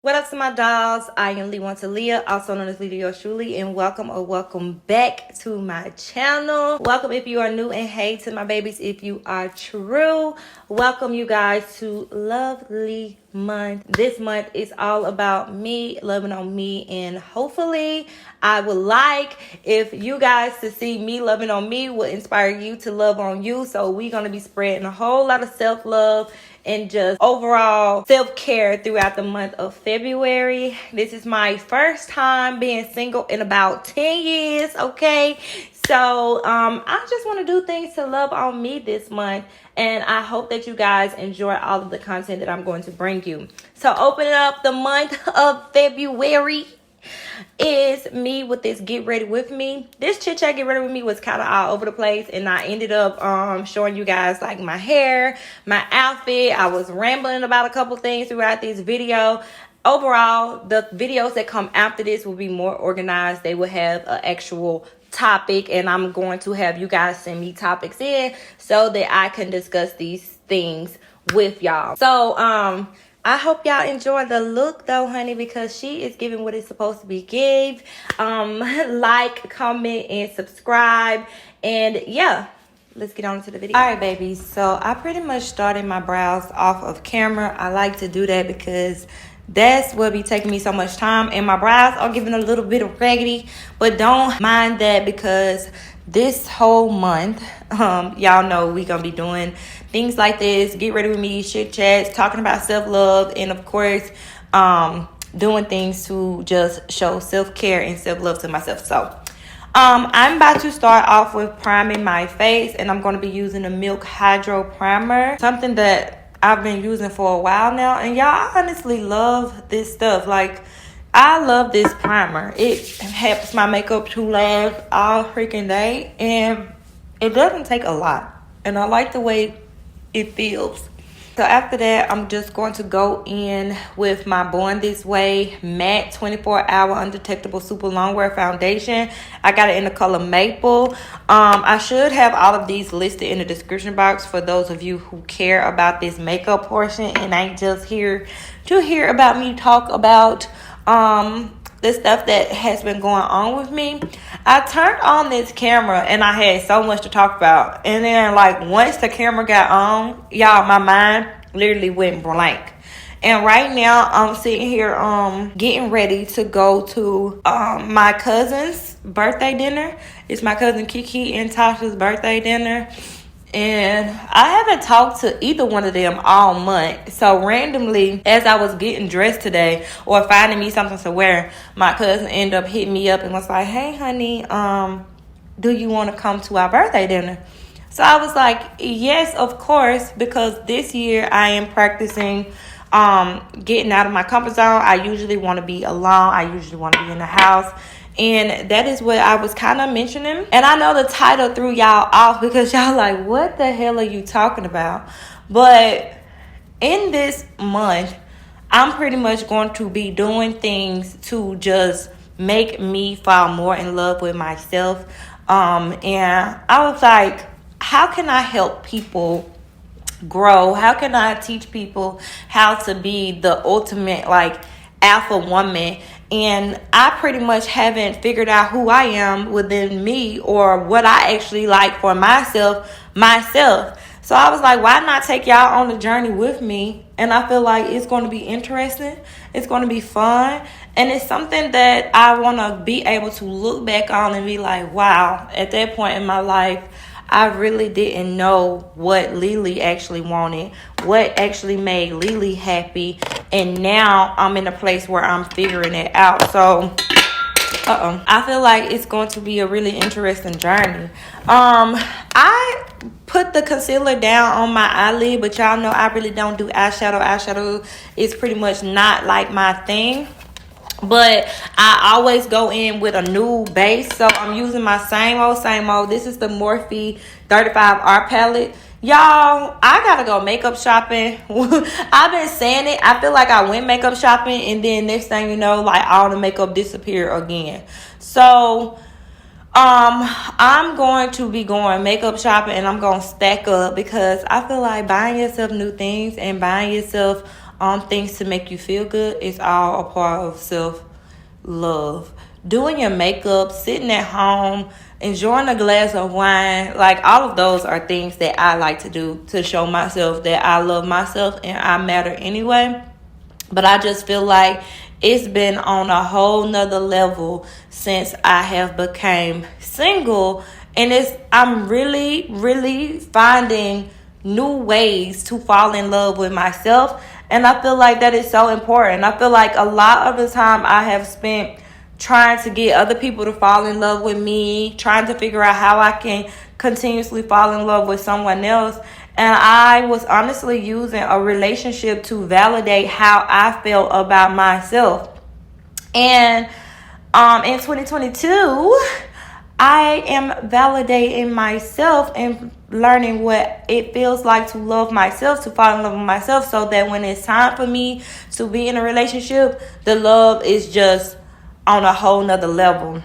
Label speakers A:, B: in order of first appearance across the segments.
A: What up to my dolls? I am Leeleeurstrulee, also known as Leeleeurstrulee, and welcome back to my channel. Welcome if you are new, and hey to my babies if you are true. Welcome you guys to Lovely Month. This month is all about me, loving on me, and hopefully I would like if you guys to see me loving on me will inspire you to love on you. So we're going to be spreading a whole lot of self-love and just overall self-care throughout the month of February. This is my first time being single in about 10 years, okay? So I just want to do things to love on me this month, and I hope that you guys enjoy all of the content that I'm going to bring you. So opening up the month of February is me with this get ready with me. This chit chat get ready with me was kind of all over the place, and I ended up showing you guys like my hair, my outfit. I was rambling about a couple things throughout this video. Overall, the videos that come after this will be more organized. They will have an actual topic, and I'm going to have you guys send me topics in so that I can discuss these things with y'all. So I hope y'all enjoy the look though, honey, because she is giving what it's supposed to be give. Like, comment, and subscribe. And yeah, let's get on to the video. All right, babies. So I pretty much started my brows off of camera. I like to do that because that's what be taking me so much time. And my brows are giving a little bit of raggedy, but don't mind that because this whole month, y'all know we gonna be doing things like this, get ready with me, chit chats, talking about self-love, and of course doing things to just show self-care and self-love to myself. So I'm about to start off with priming my face, and I'm going to be using the Milk Hydro Primer, something that I've been using for a while now. And y'all, I honestly love this stuff. Like, I love this primer. It helps my makeup to last all freaking day, and it doesn't take a lot, and I like the way it feels. So after that, I'm just going to go in with my Born This Way matte 24-hour undetectable super long wear foundation. I got it in the color Maple. I should have all of these listed in the description box for those of you who care about this makeup portion and ain't just here to hear about me talk about the stuff that has been going on with me. I turned on this camera and I had so much to talk about, and then like once the camera got on, y'all, my mind literally went blank. And right now I'm sitting here getting ready to go to my cousin's birthday dinner. It's my cousin Kiki and Tasha's birthday dinner, and I haven't talked to either one of them all month. So randomly, as I was getting dressed today or finding me something to wear, my cousin ended up hitting me up and was like, "Hey, honey, do you want to come to our birthday dinner?" So I was like, yes, of course, because this year I am practicing getting out of my comfort zone. I usually want to be alone. I usually want to be in the house. And that is what I was kind of mentioning. And I know the title threw y'all off because y'all like, what the hell are you talking about? But in this month, I'm pretty much going to be doing things to just make me fall more in love with myself. And I was like, how can I help people grow? How can I teach people how to be the ultimate like alpha woman? And I pretty much haven't figured out who I am within me or what I actually like for myself. So I was like, why not take y'all on the journey with me? And I feel like it's going to be interesting. It's going to be fun. And it's something that I want to be able to look back on and be like, wow, at that point in my life, I really didn't know what LeeLee actually wanted, what actually made LeeLee happy. And now I'm in a place where I'm figuring it out. So I feel like it's going to be a really interesting journey. I put the concealer down on my eyelid, but y'all know I really don't do eyeshadow. Eyeshadow is pretty much not like my thing. But I always go in with a new base. So I'm using my same old. This is the Morphe 35R palette. Y'all, I gotta go makeup shopping. I've been saying it. I feel like I went makeup shopping, and then next thing you know, like all the makeup disappeared again. So I'm going to be going makeup shopping, and I'm going to stack up because I feel like buying yourself new things and buying yourself things to make you feel good is all a part of self-love. Doing your makeup, sitting at home, enjoying a glass of wine, like all of those are things that I like to do to show myself that I love myself and I matter anyway. But I just feel like it's been on a whole nother level since I have became single. And I'm really finding new ways to fall in love with myself. And I feel like that is so important. I feel like a lot of the time I have spent trying to get other people to fall in love with me, trying to figure out how I can continuously fall in love with someone else. And I was honestly using a relationship to validate how I felt about myself. And in 2022, I am validating myself and learning what it feels like to love myself, to fall in love with myself, so that when it's time for me to be in a relationship, the love is just on a whole nother level.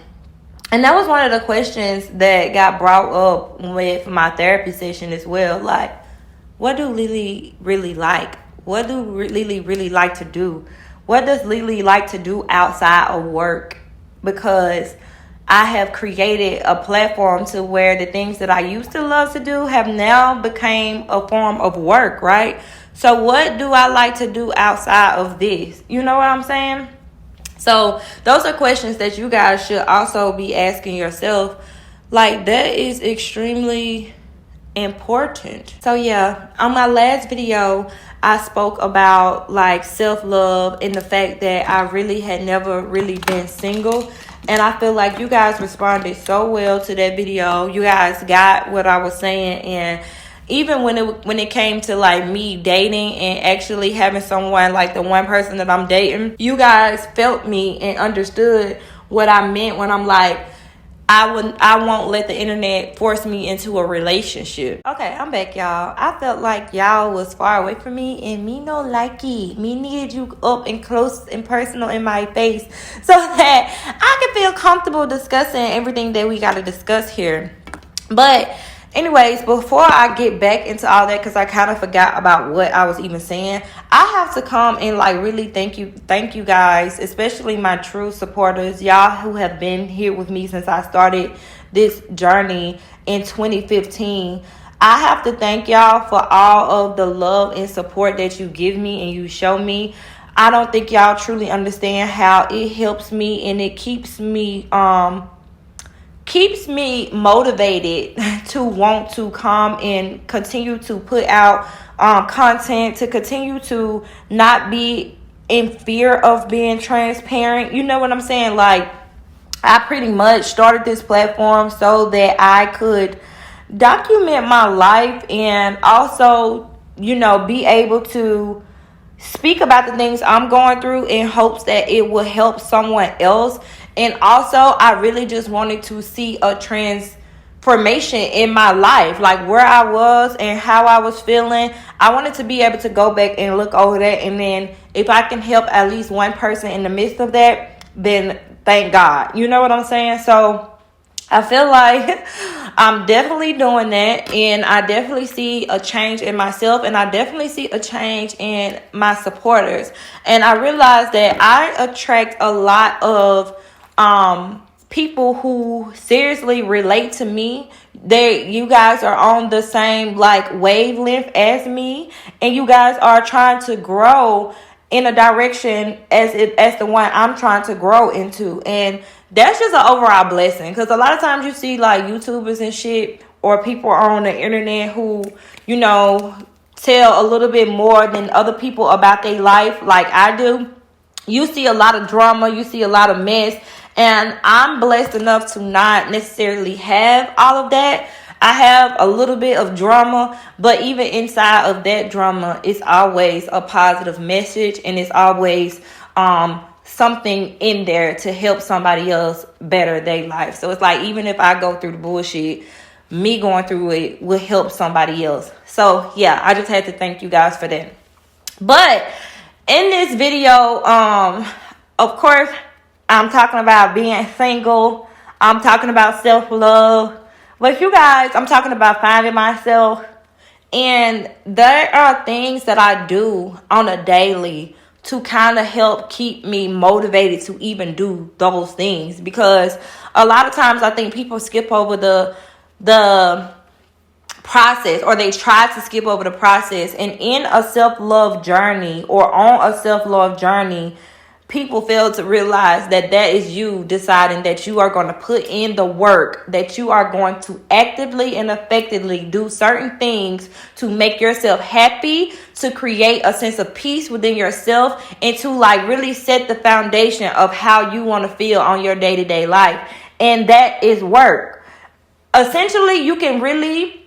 A: And that was one of the questions that got brought up with my therapy session as well. Like, what do LeeLee really like? What do LeeLee really like to do? What does LeeLee like to do outside of work? Because I have created a platform to where the things that I used to love to do have now became a form of work, right? So what do I like to do outside of this? You know what I'm saying? So those are questions that you guys should also be asking yourself. Like, that is extremely important. So yeah, on my last video, I spoke about like self-love and the fact that I really had never really been single. And I feel like you guys responded so well to that video. You guys got what I was saying. And even when it came to like me dating and actually having someone, like the one person that I'm dating, you guys felt me and understood what I meant when I'm like, I won't let the internet force me into a relationship. Okay, I'm back, y'all. I felt like y'all was far away from me, and me no like it. Me needed you up and close and personal in my face so that I can feel comfortable discussing everything that we got to discuss here. But anyways, before I get back into all that, because I kind of forgot about what I was even saying, I have to come and like really thank you guys, especially my true supporters, y'all who have been here with me since I started this journey in 2015. I have to thank y'all for all of the love and support that you give me and you show me. I don't think y'all truly understand how it helps me, and it keeps me motivated to want to come and continue to put out content, to continue to not be in fear of being transparent. You know what I'm saying? Like, I pretty much started this platform so that I could document my life and also, be able to speak about the things I'm going through in hopes that it will help someone else. And also, I really just wanted to see a transformation in my life, like where I was and how I was feeling. I wanted to be able to go back and look over that, and then if I can help at least one person in the midst of that, then thank God. You know what I'm saying? So I feel like I'm definitely doing that, and I definitely see a change in myself, and I definitely see a change in my supporters. And I realize that I attract a lot of people who seriously relate to me. You guys are on the same like wavelength as me, and you guys are trying to grow in a direction as the one I'm trying to grow into. And that's just an overall blessing, because a lot of times you see like YouTubers and shit, or people on the internet who, tell a little bit more than other people about their life like I do. You see a lot of drama, you see a lot of mess, and I'm blessed enough to not necessarily have all of that. I have a little bit of drama, but even inside of that drama, it's always a positive message, and it's always something in there to help somebody else better their life. So it's like, even if I go through the bullshit, me going through it will help somebody else. So yeah, I just had to thank you guys for that. But in this video, of course, I'm talking about being single. I'm talking about self-love. But you guys, I'm talking about finding myself And there are things that I do on a daily to kind of help keep me motivated to even do those things, because a lot of times I think people skip over the process, or they try to skip over the process. And in a self-love journey, or on a self-love journey, people fail to realize that that is you deciding that you are going to put in the work, that you are going to actively and effectively do certain things to make yourself happy, to create a sense of peace within yourself, and to like really set the foundation of how you want to feel on your day-to-day life. And that is work. Essentially, you can really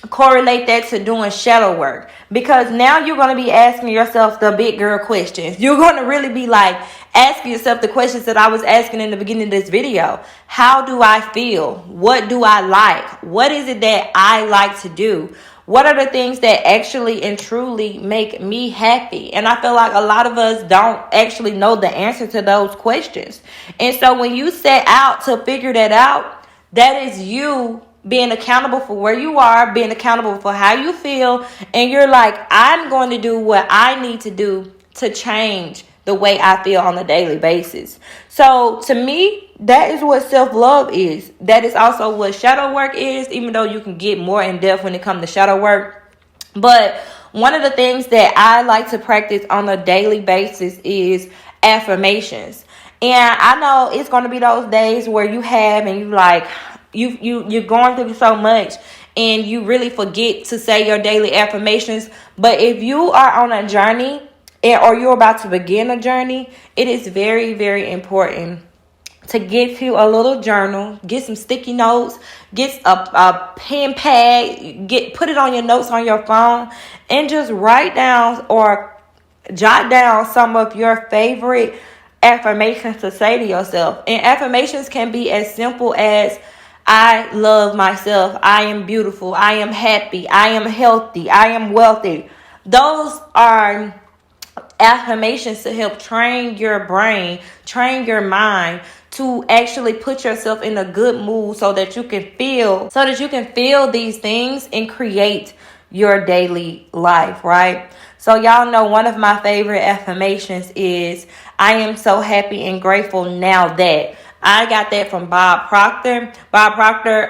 A: correlate that to doing shadow work, because now you're going to be asking yourself the big girl questions. You're going to really be like asking yourself the questions that I was asking in the beginning of this video. How do I feel? What do I like? What is it that I like to do? What are the things that actually and truly make me happy? And I feel like a lot of us don't actually know the answer to those questions. And so when you set out to figure that out, that is you being accountable for where you are, being accountable for how you feel, and you're like, I'm going to do what I need to do to change the way I feel on a daily basis. So to me, that is what self-love is. That is also what shadow work is, even though you can get more in depth when it comes to shadow work. But one of the things that I like to practice on a daily basis is affirmations. And I know it's going to be those days where you have and you like, you're going through so much and you really forget to say your daily affirmations. But if you are on a journey or you're about to begin a journey, it is very, very important to get you a little journal, get some sticky notes, get a pen pad, put it on your notes on your phone, and just write down or jot down some of your favorite affirmations to say to yourself. And affirmations can be as simple as, I love myself, I am beautiful, I am happy, I am healthy, I am wealthy. Those are affirmations to help train your brain, train your mind to actually put yourself in a good mood so that you can feel these things and create your daily life, right? So y'all know one of my favorite affirmations is, I am so happy and grateful now that. I got that from Bob Proctor. Bob Proctor,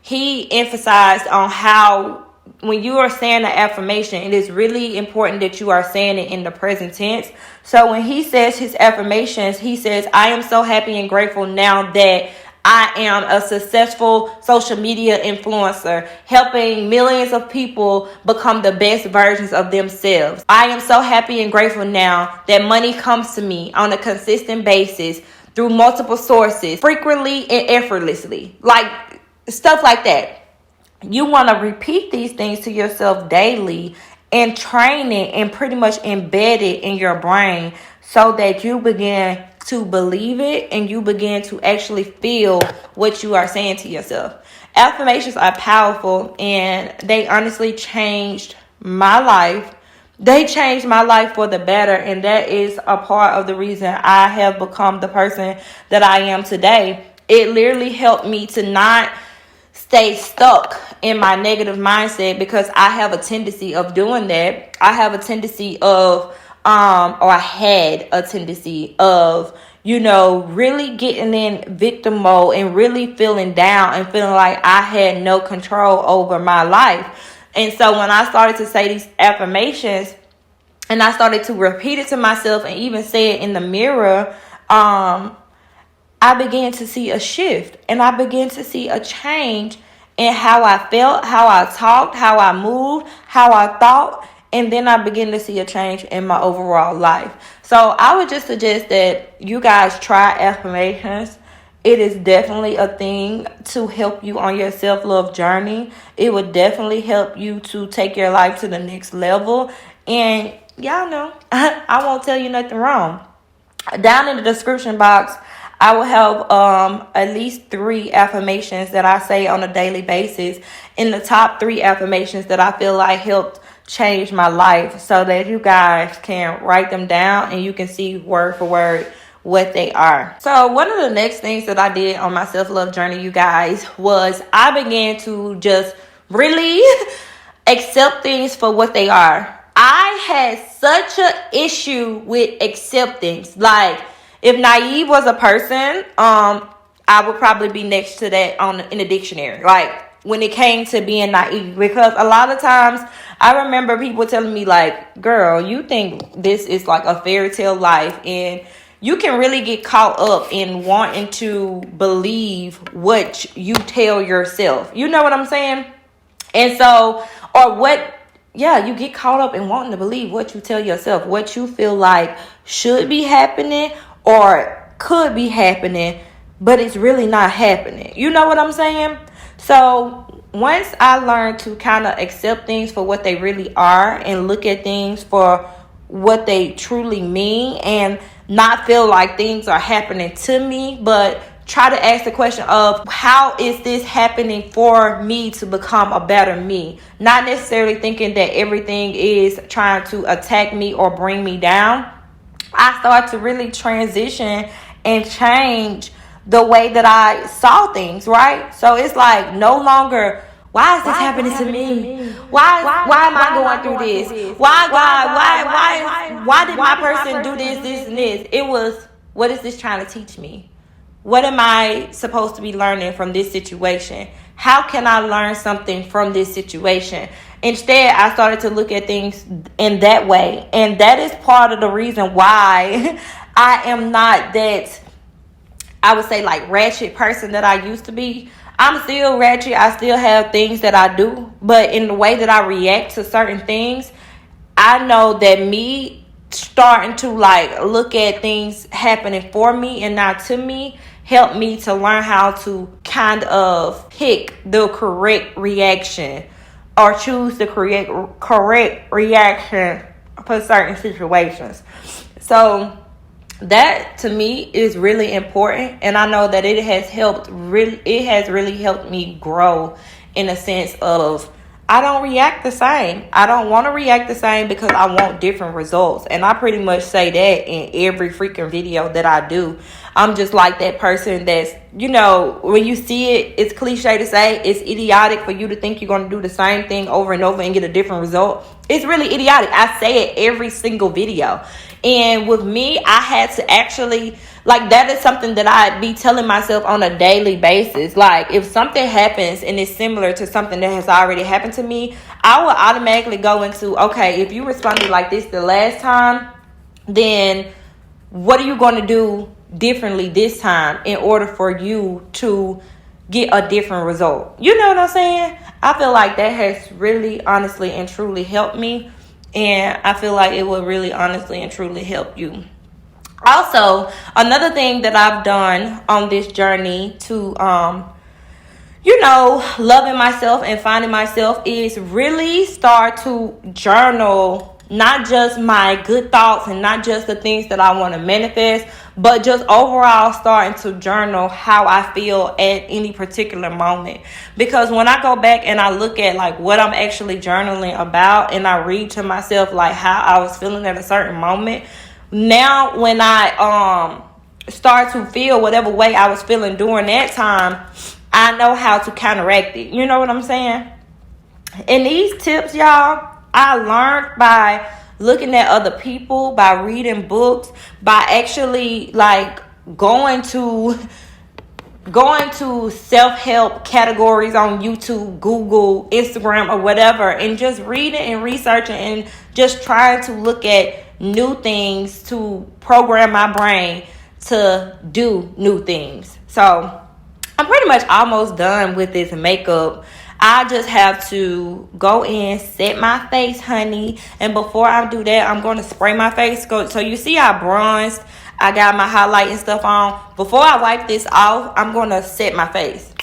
A: he emphasized on how when you are saying an affirmation, it is really important that you are saying it in the present tense. So when he says his affirmations, he says, I am so happy and grateful now that I am a successful social media influencer, helping millions of people become the best versions of themselves. I am so happy and grateful now that money comes to me on a consistent basis through multiple sources, frequently and effortlessly. Like stuff like that. You want to repeat these things to yourself daily and train it and pretty much embed it in your brain so that you begin to believe it and you begin to actually feel what you are saying to yourself. Affirmations are powerful and they honestly changed my life. They changed my life for the better, and that is a part of the reason I have become the person that I am today. It literally helped me to not stay stuck in my negative mindset, because I have a tendency of doing that. I have a tendency of, or I had a tendency of, really getting in victim mode and really feeling down and feeling like I had no control over my life. And so when I started to say these affirmations and I started to repeat it to myself and even say it in the mirror, I began to see a shift and I began to see a change in how I felt, how I talked, how I moved, how I thought. And then I began to see a change in my overall life. So I would just suggest that you guys try affirmations. It is definitely a thing to help you on your self-love journey. It would definitely help you to take your life to the next level. And y'all know, I won't tell you nothing wrong. Down in the description box, I will have at least 3 affirmations that I say on a daily basis. In the top 3 affirmations that I feel like helped change my life, so that you guys can write them down and you can see word for word what they are. So one of the next things that I did on my self-love journey, you guys, was I began to just really accept things for what they are. I had such an issue with acceptance. Like, if naive was a person, I would probably be next to that in the dictionary. Like, when it came to being naive, because a lot of times I remember people telling me, like, girl, you think this is like a fairy tale life, and you can really get caught up in wanting to believe what you tell yourself. You know what I'm saying? And so, you get caught up in wanting to believe what you tell yourself, what you feel like should be happening or could be happening, but it's really not happening. You know what I'm saying? So once I learned to kind of accept things for what they really are and look at things for what they truly mean, and not feel like things are happening to me, but try to ask the question of, how is this happening for me to become a better me? Not necessarily thinking that everything is trying to attack me or bring me down. I start to really transition and change the way that I saw things, right? So it's like, no longer, why is this happening to me? Why am I going through this? Why, God? Why did my person do this, and this? It was, what is this trying to teach me? What am I supposed to be learning from this situation? How can I learn something from this situation? Instead, I started to look at things in that way. And that is part of the reason why I am not that, I would say, like, ratchet person that I used to be. I'm still ratchet. I still have things that I do. But in the way that I react to certain things, I know that me starting to, like, look at things happening for me and not to me helped me to learn how to kind of pick the correct reaction, or choose the correct reaction for certain situations. So that, to me, is really important, and I know that it has really helped me grow, in a sense of, I don't react the same. I don't want to react the same because I want different results. And I pretty much say that in every freaking video that I do. I'm just like that person that's, when you see it, it's cliche to say, it's idiotic for you to think you're going to do the same thing over and over and get a different result. It's really idiotic. I say it every single video. And with me, I had to actually, like, that is something that I be telling myself on a daily basis. Like, if something happens and it's similar to something that has already happened to me, I will automatically go into, okay, if you responded like this the last time, then what are you going to do differently this time in order for you to get a different result? You know what I'm saying? I feel like that has really, honestly, and truly helped me. And I feel like it will really, honestly, and truly help you. Also, another thing that I've done on this journey to, loving myself and finding myself is really start to journal, not just my good thoughts and not just the things that I want to manifest, but just overall starting to journal how I feel at any particular moment. Because when I go back and I look at, like, what I'm actually journaling about, and I read to myself, like, how I was feeling at a certain moment, now when I start to feel whatever way I was feeling during that time, I know how to counteract it. You know what I'm saying? And these tips, y'all, I learned by looking at other people, by reading books, by actually, like, going to self-help categories on YouTube, Google, Instagram, or whatever, and just reading and researching and just trying to look at new things to program my brain to do new things. So I'm pretty much almost done with this makeup. I just have to go in, set my face, honey. And before I do that, I'm going to spray my face. So you see I bronzed. I got my highlight and stuff on. Before I wipe this off, I'm going to set my face.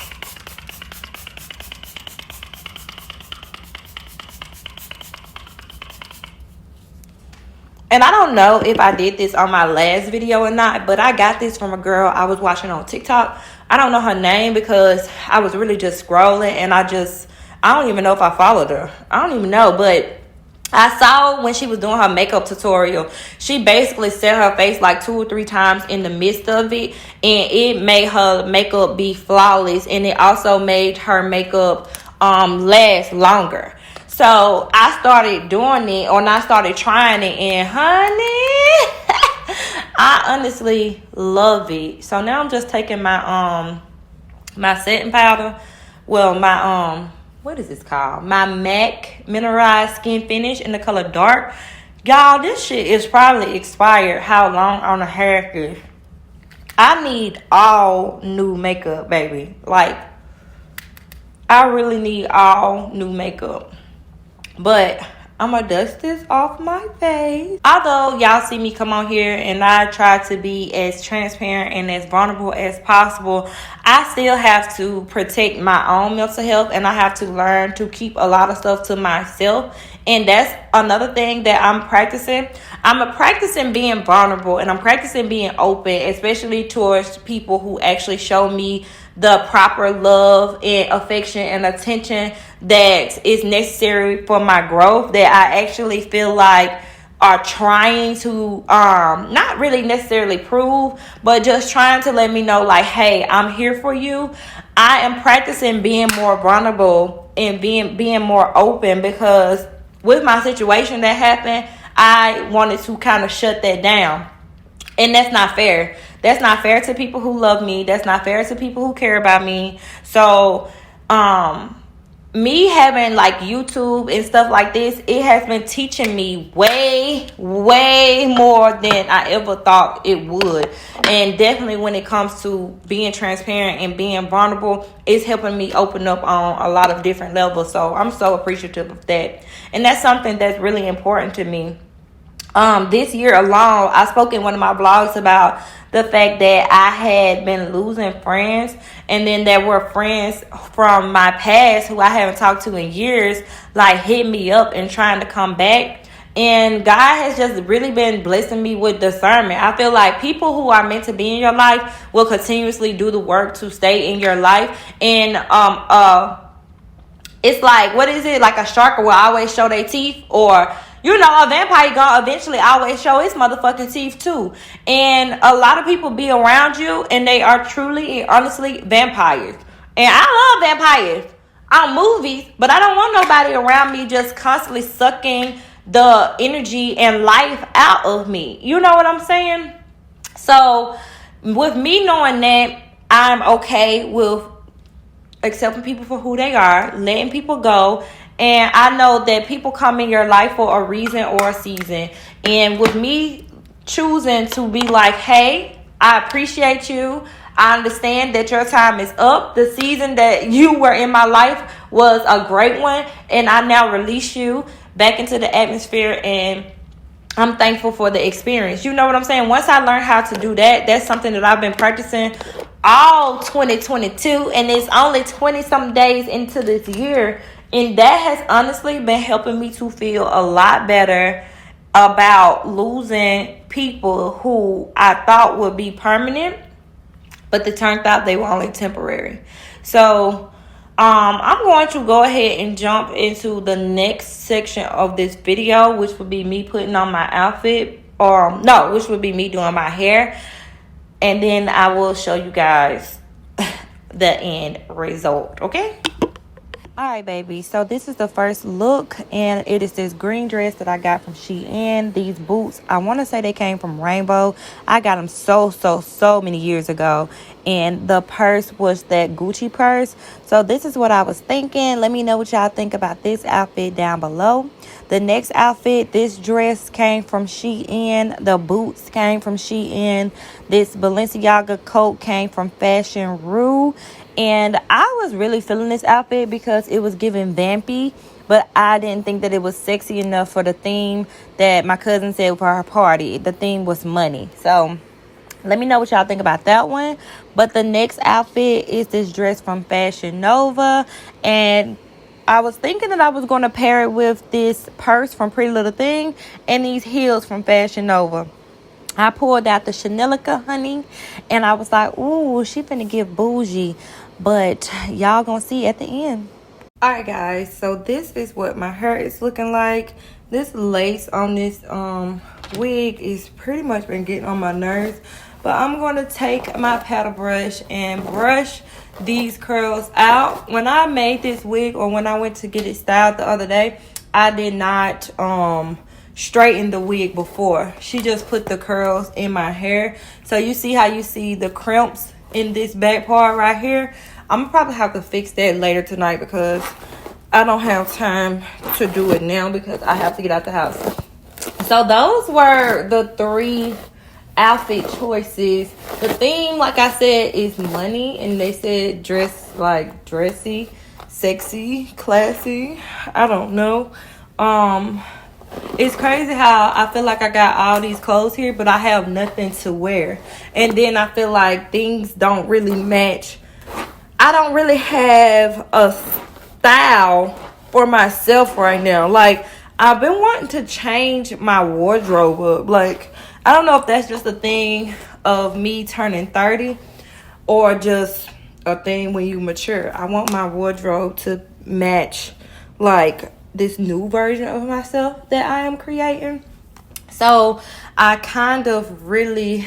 A: And I don't know if I did this on my last video or not, but I got this from a girl I was watching on TikTok. I don't know her name because I was really just scrolling, and I don't even know if I followed her. I don't even know, but I saw when she was doing her makeup tutorial, she basically set her face like 2 or 3 times in the midst of it, and it made her makeup be flawless, and it also made her makeup last longer. So I started doing it, or I started trying it, and honey, I honestly love it. So now I'm just taking my my setting powder. Well, my what is this called? My MAC Mineralized Skin Finish in the color dark. Y'all, this shit is probably expired. How long on the hair is? I need all new makeup, baby. Like, I really need all new makeup. But I'm gonna dust this off my face. Although y'all see me come on here and I try to be as transparent and as vulnerable as possible, I still have to protect my own mental health, and I have to learn to keep a lot of stuff to myself. And that's another thing that I'm practicing. I'm practicing being vulnerable, and I'm practicing being open, especially towards people who actually show me the proper love and affection and attention that is necessary for my growth, that I actually feel like are trying to not really necessarily prove, but just trying to let me know, like, hey, I'm here for you. I am practicing being more vulnerable and being more open, because with my situation that happened, I wanted to kind of shut that down. And that's not fair. That's not fair to people who love me. That's not fair to people who care about me. So, me having like YouTube and stuff like this, it has been teaching me way more than I ever thought it would. And definitely when it comes to being transparent and being vulnerable, it's helping me open up on a lot of different levels. So I'm so appreciative of that. And that's something that's really important to me. This year alone, I spoke in one of my vlogs about the fact that I had been losing friends, and then there were friends from my past who I haven't talked to in years, like hit me up and trying to come back. And God has just really been blessing me with discernment. I feel like people who are meant to be in your life will continuously do the work to stay in your life. And it's like, what is it? Like a shark will always show their teeth, or you know, a vampire gonna eventually always show his motherfucking teeth too. And a lot of people be around you and they are truly and honestly vampires. And I love vampires on movies, but I don't want nobody around me just constantly sucking the energy and life out of me. You know what I'm saying? So with me knowing that, I'm okay with accepting people for who they are, letting people go. And I know that people come in your life for a reason or a season. And with me choosing to be like, hey, I appreciate you. I understand that your time is up. The season that you were in my life was a great one. And I now release you back into the atmosphere. And I'm thankful for the experience. You know what I'm saying? Once I learned how to do that, that's something that I've been practicing all 2022. And it's only 20-some days into this year. And that has honestly been helping me to feel a lot better about losing people who I thought would be permanent, but it turned out they were only temporary. So I'm going to go ahead and jump into the next section of this video, which would be me putting on my outfit, which would be me doing my hair. And then I will show you guys the end result, okay? All right, baby. So this is the first look, and it is this green dress that I got from Shein. These boots, I want to say they came from Rainbow. I got them so many years ago, and the purse was that Gucci purse. So this is what I was thinking. Let me know what y'all think about this outfit down below. The next outfit, this dress came from Shein. The boots came from Shein. This Balenciaga coat came from Fashion Rue. And I was really feeling this outfit because it was giving vampy, but I didn't think that it was sexy enough for the theme that my cousin said for her party. The theme was money. So let me know what y'all think about that one. But the next outfit is this dress from Fashion Nova. And I was thinking that I was going to pair it with this purse from Pretty Little Thing and these heels from Fashion Nova. I pulled out the Chanelica, honey, and I was like, ooh, she finna get bougie. But y'all gonna see at the end. All right, guys, so this is what my hair is looking like. This lace on this wig is pretty much been getting on my nerves. But I'm going to take my paddle brush and brush these curls out. When I made this wig, or when I went to get it styled the other day, I did not straighten the wig before. She just put the curls in my hair. So you see how you see the crimps in this back part right here? I'm gonna probably have to fix that later tonight because I don't have time to do it now because I have to get out the house. So those were the 3 outfit choices. The theme, like I said, is money, and they said dress like dressy, sexy, classy. I don't know. It's crazy how I feel like I got all these clothes here, but I have nothing to wear. And then I feel like things don't really match. I don't really have a style for myself right now. Like, I've been wanting to change my wardrobe up. Like, I don't know if that's just a thing of me turning 30 or just a thing when you mature. I want my wardrobe to match, like, this new version of myself that I am creating. So I kind of really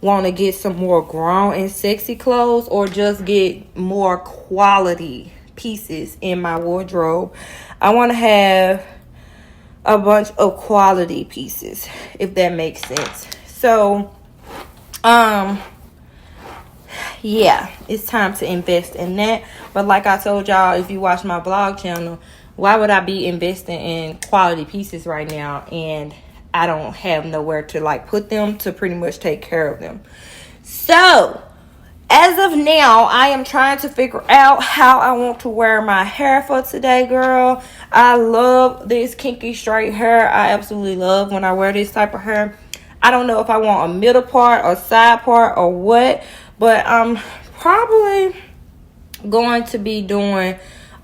A: want to get some more grown and sexy clothes, or just get more quality pieces in my wardrobe. I want to have a bunch of quality pieces, if that makes sense. So yeah, it's time to invest in that. But like I told y'all, if you watch my vlog channel, why would I be investing in quality pieces right now and I don't have nowhere to like put them to pretty much take care of them? So as of now, I am trying to figure out how I want to wear my hair for today, girl. I love this kinky straight hair. I absolutely love when I wear this type of hair. I don't know if I want a middle part or side part or what, but I'm probably going to be doing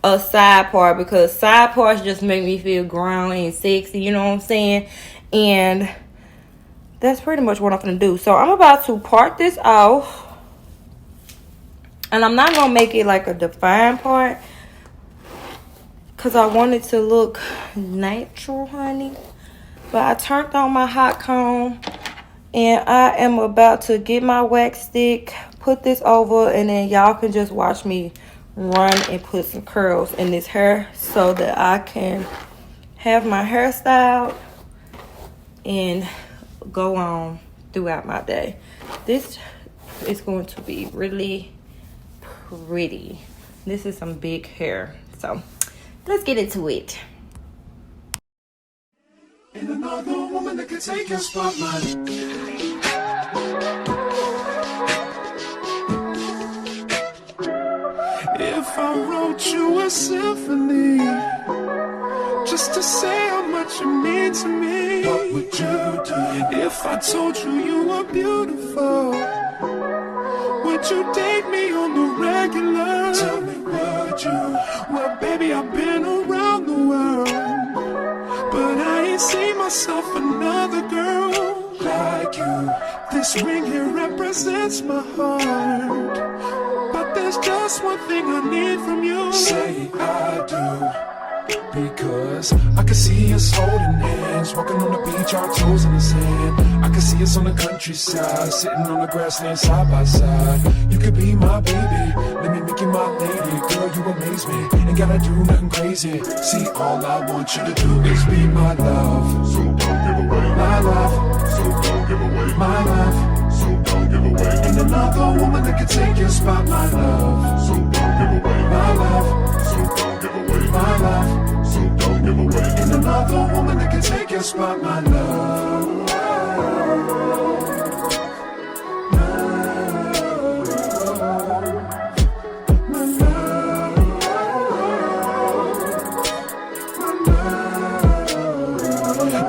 A: a side part because side parts just make me feel grown and sexy, you know what I'm saying? And that's pretty much what I'm gonna do. So I'm about to part this off, and I'm not gonna make it like a defined part because I want it to look natural, honey. But I turned on my hot comb, and I am about to get my wax stick, put this over, and then y'all can just watch me run and put some curls in this hair so that I can have my hair styled and go on throughout my day. This is going to be really pretty. This is some big hair, so let's get into it.
B: And another woman that can take your spotlight. If I wrote you a symphony just to say how much you mean to me, what would you do? If I told you you were beautiful, would you date me on the regular? Tell me, would you? Well, baby, I've been around the world, but I ain't seen myself another girl like you. This ring here represents my heart, but there's just one thing I need from you. Say I do. Because I can see us holding hands, walking on the beach, our toes in the sand. I can see us on the countryside, sitting on the grassland side by side. You could be my baby, let me make you my lady. Girl, you amaze me, ain't gotta do nothing crazy. See, all I want you to do is be my love. So don't give away my love. So don't give away my love. So don't give away. Ain't another woman that can take your spot, my love. So don't give away my love. So don't give away my love. So don't give away. Ain't another woman that can take your spot, my love.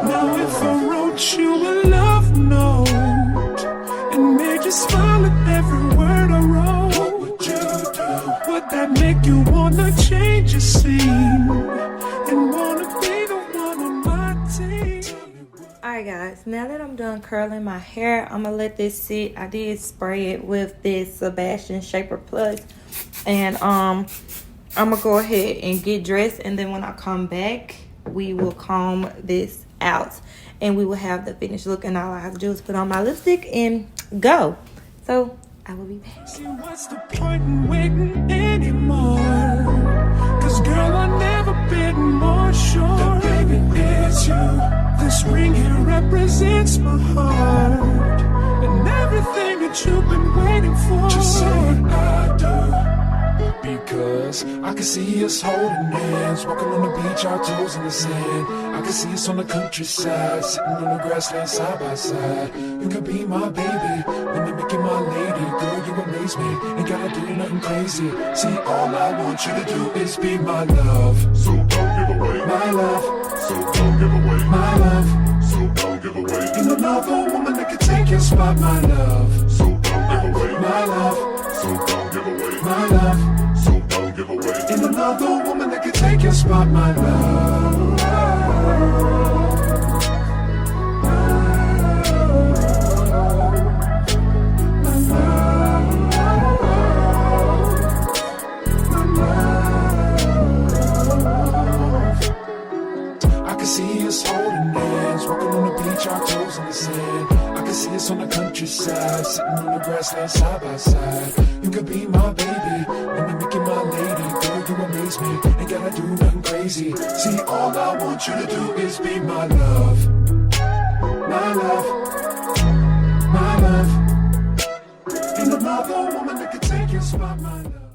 B: Now if I wrote you a love note and made you smile at every word I wrote, what would you do? Would that make you wanna change your scene and wanna be the one on my team?
A: Alright guys, now that I'm done curling my hair, I'm gonna let this sit. I did spray it with this Sebastian Shaper Plus, and I'm gonna go ahead and get dressed, and then when I come back we will comb this out, and we will have the finished look, and all I have to do is put on my lipstick and go. So I will be back.
B: See, what's the point in waiting anymore? Cause girl, I've never been more sure that baby it's you. This ring here represents my heart and everything that you've been waiting for. Just say I do. Because I can see us holding hands, walking on the beach, our toes in the sand. I can see us on the countryside, sitting on the grassland side by side. You could be my baby, when they make you my lady. Girl, you amaze me, ain't gotta do nothing crazy. See, all I want you to do is be my love. So don't give away my love. So don't give away my love. So don't give away. Ain't another woman that can take your spot, my love. So don't give away my love. So don't give away my love. So don't give away. Ain't another woman that can take your spot, my love. I can see us holding hands, walking on the beach, our toes in the sand. I can see us on the countryside, sitting on the grassland side by side. You could be my baby, when they make you my lady. Girl, you amaze me, ain't gotta do nothing crazy. See, all I want you to do is be my love. My love. My love. Ain't another woman that can take your spot, my love.